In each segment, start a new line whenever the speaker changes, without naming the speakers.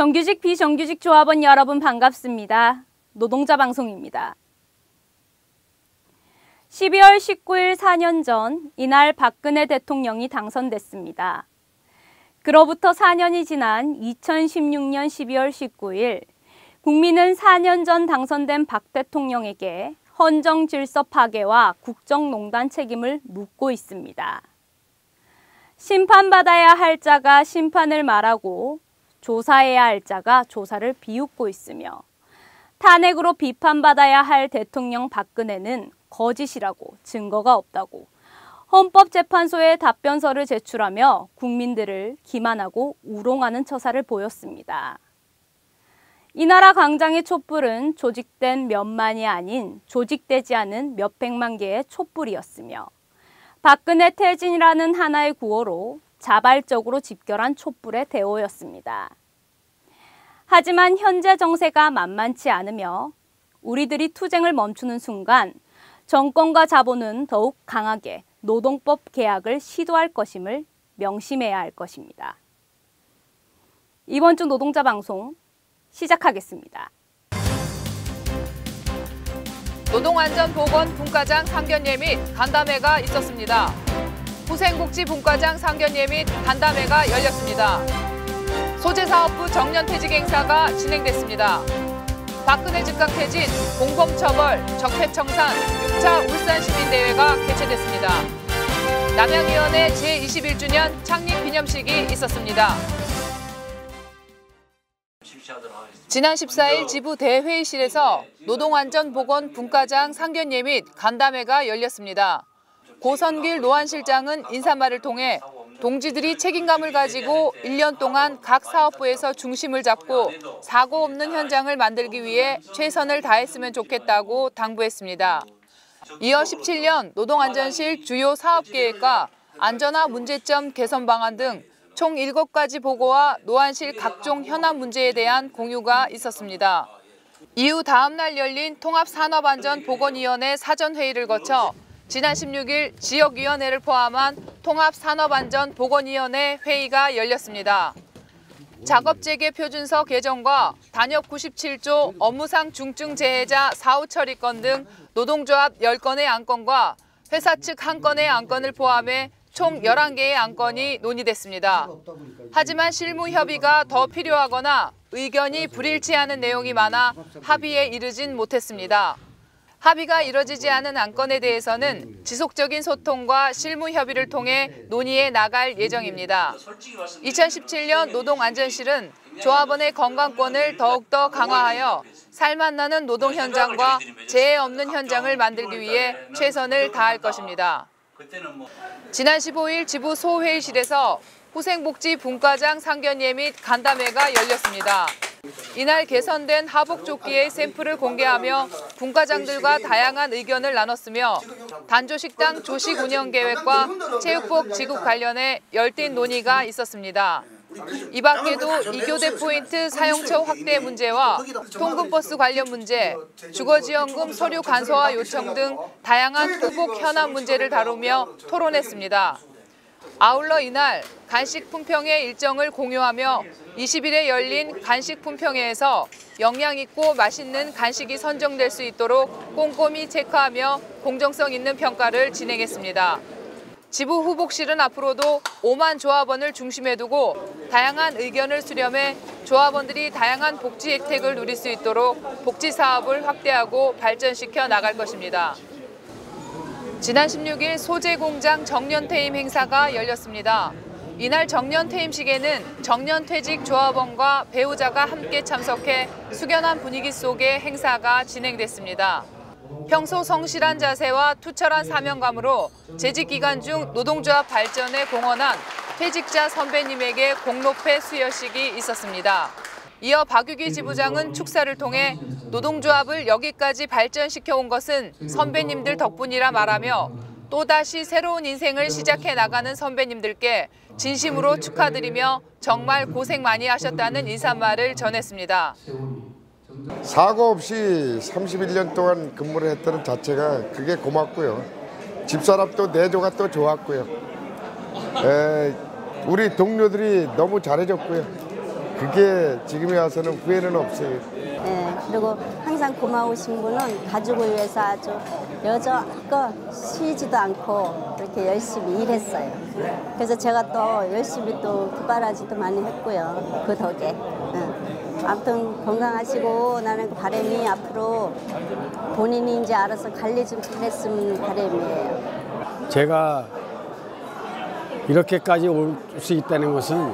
정규직, 비정규직 조합원 여러분 반갑습니다. 노동자 방송입니다. 12월 19일 4년 전 이날 박근혜 대통령이 당선됐습니다. 그로부터 4년이 지난 2016년 12월 19일 국민은 4년 전 당선된 박 대통령에게 헌정 질서 파괴와 국정농단 책임을 묻고 있습니다. 심판받아야 할 자가 심판을 말하고 조사해야 할 자가 조사를 비웃고 있으며 탄핵으로 비판받아야 할 대통령 박근혜는 거짓이라고 증거가 없다고 헌법재판소에 답변서를 제출하며 국민들을 기만하고 우롱하는 처사를 보였습니다. 이 나라 광장의 촛불은 조직된 몇만이 아닌 조직되지 않은 몇백만 개의 촛불이었으며 박근혜 퇴진이라는 하나의 구호로 자발적으로 집결한 촛불의 대오였습니다. 하지만 현재 정세가 만만치 않으며 우리들이 투쟁을 멈추는 순간 정권과 자본은 더욱 강하게 노동법 개혁을 시도할 것임을 명심해야 할 것입니다. 이번 주 노동자 방송 시작하겠습니다.
노동안전보건분과장 상견례 및 간담회가 있었습니다. 후생복지분과장 상견례 및 간담회가 열렸습니다. 소재사업부 정년퇴직 행사가 진행됐습니다. 박근혜 즉각퇴진, 공범처벌, 적폐청산 6차 울산시민대회가 개최됐습니다. 남양위원회 제21주년 창립기념식이 있었습니다. 지난 14일 지부 대회의실에서 노동안전보건분과장 상견례 및 간담회가 열렸습니다. 고선길 노안실장은 인사말을 통해 동지들이 책임감을 가지고 1년 동안 각 사업부에서 중심을 잡고 사고 없는 현장을 만들기 위해 최선을 다했으면 좋겠다고 당부했습니다. 이어 17년 노동안전실 주요 사업계획과 안전화 문제점 개선 방안 등 총 7가지 보고와 노안실 각종 현안 문제에 대한 공유가 있었습니다. 이후 다음 날 열린 통합산업안전보건위원회 사전회의를 거쳐 지난 16일 지역위원회를 포함한 통합산업안전보건위원회 회의가 열렸습니다. 작업재개 표준서 개정과 단협 97조 업무상 중증 재해자 사후 처리권 등 노동조합 10건의 안건과 회사 측 1건의 안건을 포함해 총 11개의 안건이 논의됐습니다. 하지만 실무 협의가 더 필요하거나 의견이 불일치하는 내용이 많아 합의에 이르진 못했습니다. 합의가 이뤄지지 않은 안건에 대해서는 지속적인 소통과 실무 협의를 통해 논의해 나갈 예정입니다. 2017년 노동안전실은 조합원의 건강권을 더욱더 강화하여 살맛나는 노동 현장과 재해 없는 현장을 만들기 위해 최선을 다할 것입니다. 지난 15일 지부 소회의실에서 후생복지분과장 상견례 및 간담회가 열렸습니다. 이날 개선된 하복조끼의 샘플을 공개하며 분과장들과 다양한 의견을 나눴으며 단조식당 조식 운영 계획과 체육복 지급 관련해 열띤 논의가 있었습니다. 이 밖에도 2교대 포인트 사용처 확대 문제와 통근버스 관련 문제, 주거지원금 서류 간소화 요청 등 다양한 후복 현안 문제를 다루며 토론했습니다. 아울러 이날 간식 품평회 일정을 공유하며 20일에 열린 간식 품평회에서 영양 있고 맛있는 간식이 선정될 수 있도록 꼼꼼히 체크하며 공정성 있는 평가를 진행했습니다. 지부 후복실은 앞으로도 5만 조합원을 중심에 두고 다양한 의견을 수렴해 조합원들이 다양한 복지 혜택을 누릴 수 있도록 복지 사업을 확대하고 발전시켜 나갈 것입니다. 지난 16일 소재공장 정년퇴임 행사가 열렸습니다. 이날 정년퇴임식에는 정년퇴직 조합원과 배우자가 함께 참석해 숙연한 분위기 속에 행사가 진행됐습니다. 평소 성실한 자세와 투철한 사명감으로 재직 기간 중 노동조합 발전에 공헌한 퇴직자 선배님에게 공로패 수여식이 있었습니다. 이어 박유기 지부장은 축사를 통해 노동조합을 여기까지 발전시켜온 것은 선배님들 덕분이라 말하며 또다시 새로운 인생을 시작해 나가는 선배님들께 진심으로 축하드리며 정말 고생 많이 하셨다는 인사말을 전했습니다.
사고 없이 31년 동안 근무를 했다는 자체가 그게 고맙고요. 집사람도 내조가 또 좋았고요. 우리 동료들이 너무 잘해줬고요. 그게 지금에 와서는 후회는 없어요.
네, 그리고 항상 고마우신 분은 가족을 위해서 아주 여자껏 쉬지도 않고 이렇게 열심히 일했어요. 그래서 제가 또 열심히 또 뒷바라지도 많이 했고요. 그 덕에. 아무튼 건강하시고 나는 그 바람이 앞으로 본인이 이제 알아서 관리 좀 잘했으면 바람이에요.
제가 이렇게까지 올 수 있다는 것은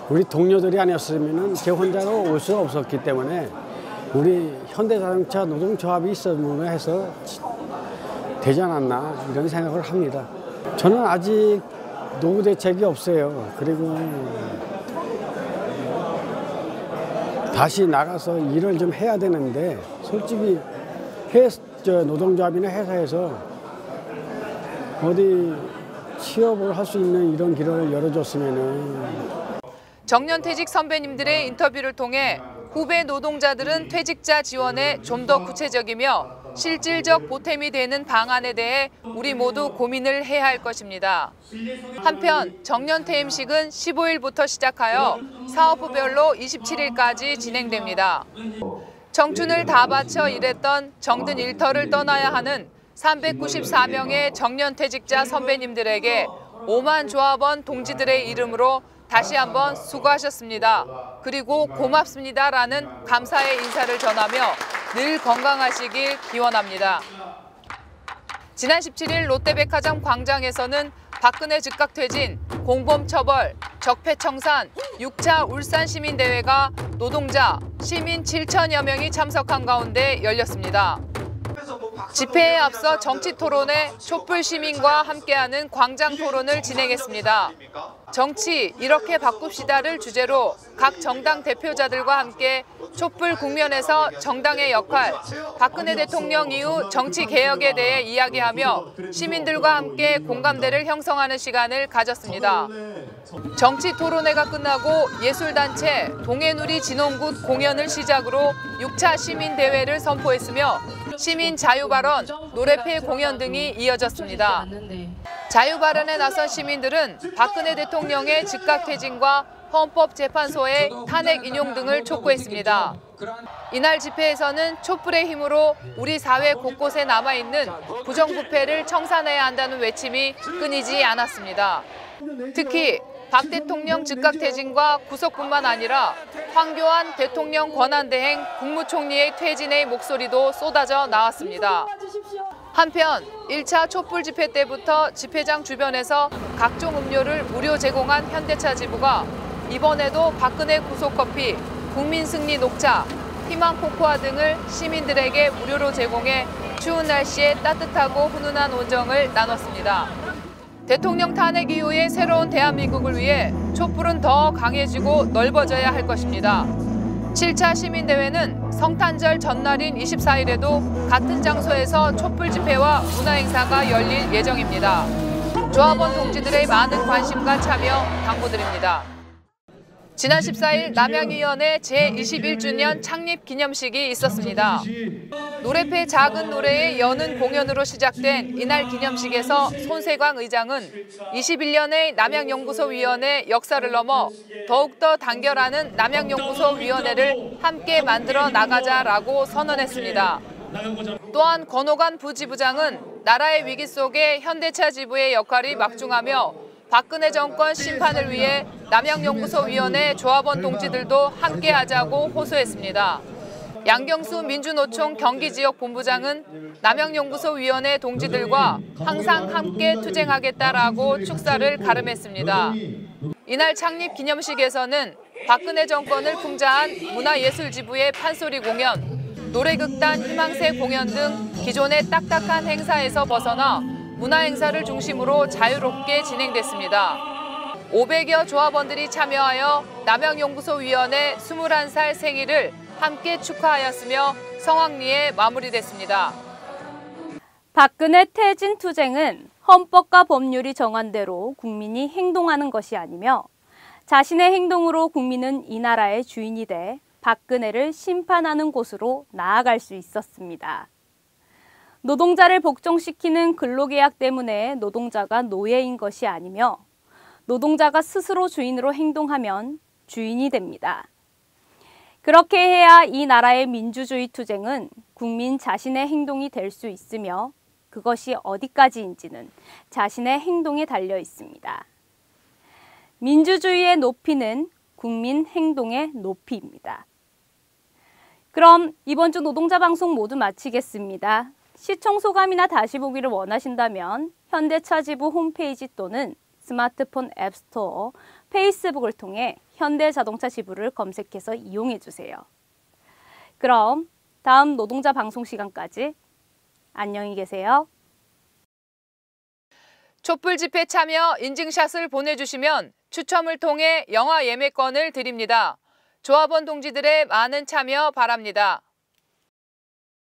우리 동료들이 아니었으면 제 혼자로 올 수 없었기 때문에 우리 현대자동차 노동조합이 있었으면 해서 되지 않았나 이런 생각을 합니다. 저는 아직 노후 대책이 없어요. 그리고 다시 나가서 일을 좀 해야 되는데 솔직히 노동조합이나 회사에서 어디 취업을 할 수 있는 이런 길을 열어줬으면은.
정년퇴직 선배님들의 인터뷰를 통해 후배 노동자들은 퇴직자 지원에 좀 더 구체적이며 실질적 보탬이 되는 방안에 대해 우리 모두 고민을 해야 할 것입니다. 한편 정년퇴임식은 15일부터 시작하여 사업부별로 27일까지 진행됩니다. 청춘을 다 바쳐 일했던 정든 일터를 떠나야 하는 394명의 정년퇴직자 선배님들에게 5만 조합원 동지들의 이름으로 다시 한번 수고하셨습니다. 그리고 고맙습니다라는 감사의 인사를 전하며 늘 건강하시길 기원합니다. 지난 17일 롯데백화점 광장에서는 박근혜 즉각퇴진, 공범처벌, 적폐청산, 6차 울산시민대회가 노동자, 시민 7천여 명이 참석한 가운데 열렸습니다. 집회에 앞서 정치토론회 촛불 시민과 함께하는 광장토론을 진행했습니다. 정치 이렇게 바꿉시다를 주제로 각 정당 대표자들과 함께 촛불 국면에서 정당의 역할, 박근혜 대통령 이후 정치 개혁에 대해 이야기하며 시민들과 함께 공감대를 형성하는 시간을 가졌습니다. 정치 토론회가 끝나고 예술단체 동해누리 진홍굿 공연을 시작으로 6차 시민대회를 선포했으며 시민 자유발언, 노래필 공연 등이 이어졌습니다. 자유발언에 나선 시민들은 박근혜 대통령의 즉각퇴진과 헌법재판소의 탄핵 인용 등을 촉구했습니다. 이날 집회에서는 촛불의 힘으로 우리 사회 곳곳에 남아있는 부정부패를 청산해야 한다는 외침이 끊이지 않았습니다. 특히 박 대통령 즉각퇴진과 구속뿐만 아니라 황교안 대통령 권한대행 국무총리의 퇴진의 목소리도 쏟아져 나왔습니다. 한편 1차 촛불 집회 때부터 집회장 주변에서 각종 음료를 무료 제공한 현대차 지부가 이번에도 박근혜 구속커피, 국민승리 녹차, 희망 코코아 등을 시민들에게 무료로 제공해 추운 날씨에 따뜻하고 훈훈한 온정을 나눴습니다. 대통령 탄핵 이후의 새로운 대한민국을 위해 촛불은 더 강해지고 넓어져야 할 것입니다. 7차 시민대회는 성탄절 전날인 24일에도 같은 장소에서 촛불 집회와 문화행사가 열릴 예정입니다. 조합원 동지들의 많은 관심과 참여 당부드립니다. 지난 14일 남양위원회 제21주년 창립 기념식이 있었습니다. 노래패 작은 노래의 여는 공연으로 시작된 이날 기념식에서 손세광 의장은 21년의 남양연구소위원회 역사를 넘어 더욱더 단결하는 남양연구소위원회를 함께 만들어 나가자라고 선언했습니다. 또한 권오관 부지부장은 나라의 위기 속에 현대차 지부의 역할이 막중하며 박근혜 정권 심판을 위해 남양연구소위원회 조합원 동지들도 함께하자고 호소했습니다. 양경수 민주노총 경기지역본부장은 남양연구소위원회 동지들과 항상 함께 투쟁하겠다라고 축사를 가름했습니다. 이날 창립 기념식에서는 박근혜 정권을 풍자한 문화예술지부의 판소리 공연, 노래극단 희망새 공연 등 기존의 딱딱한 행사에서 벗어나 문화행사를 중심으로 자유롭게 진행됐습니다. 500여 조합원들이 참여하여 남양연구소위원회 21살 생일을 함께 축하하였으며 성황리에 마무리됐습니다.
박근혜 퇴진 투쟁은 헌법과 법률이 정한 대로 국민이 행동하는 것이 아니며 자신의 행동으로 국민은 이 나라의 주인이 돼 박근혜를 심판하는 곳으로 나아갈 수 있었습니다. 노동자를 복종시키는 근로계약 때문에 노동자가 노예인 것이 아니며 노동자가 스스로 주인으로 행동하면 주인이 됩니다. 그렇게 해야 이 나라의 민주주의 투쟁은 국민 자신의 행동이 될 수 있으며 그것이 어디까지인지는 자신의 행동에 달려 있습니다. 민주주의의 높이는 국민 행동의 높이입니다. 그럼 이번 주 노동자 방송 모두 마치겠습니다. 시청 소감이나 다시 보기를 원하신다면 현대차 지부 홈페이지 또는 스마트폰 앱스토어, 페이스북을 통해 현대자동차 지부를 검색해서 이용해 주세요. 그럼 다음 노동자 방송 시간까지 안녕히 계세요.
촛불 집회 참여 인증샷을 보내주시면 추첨을 통해 영화 예매권을 드립니다. 조합원 동지들의 많은 참여 바랍니다.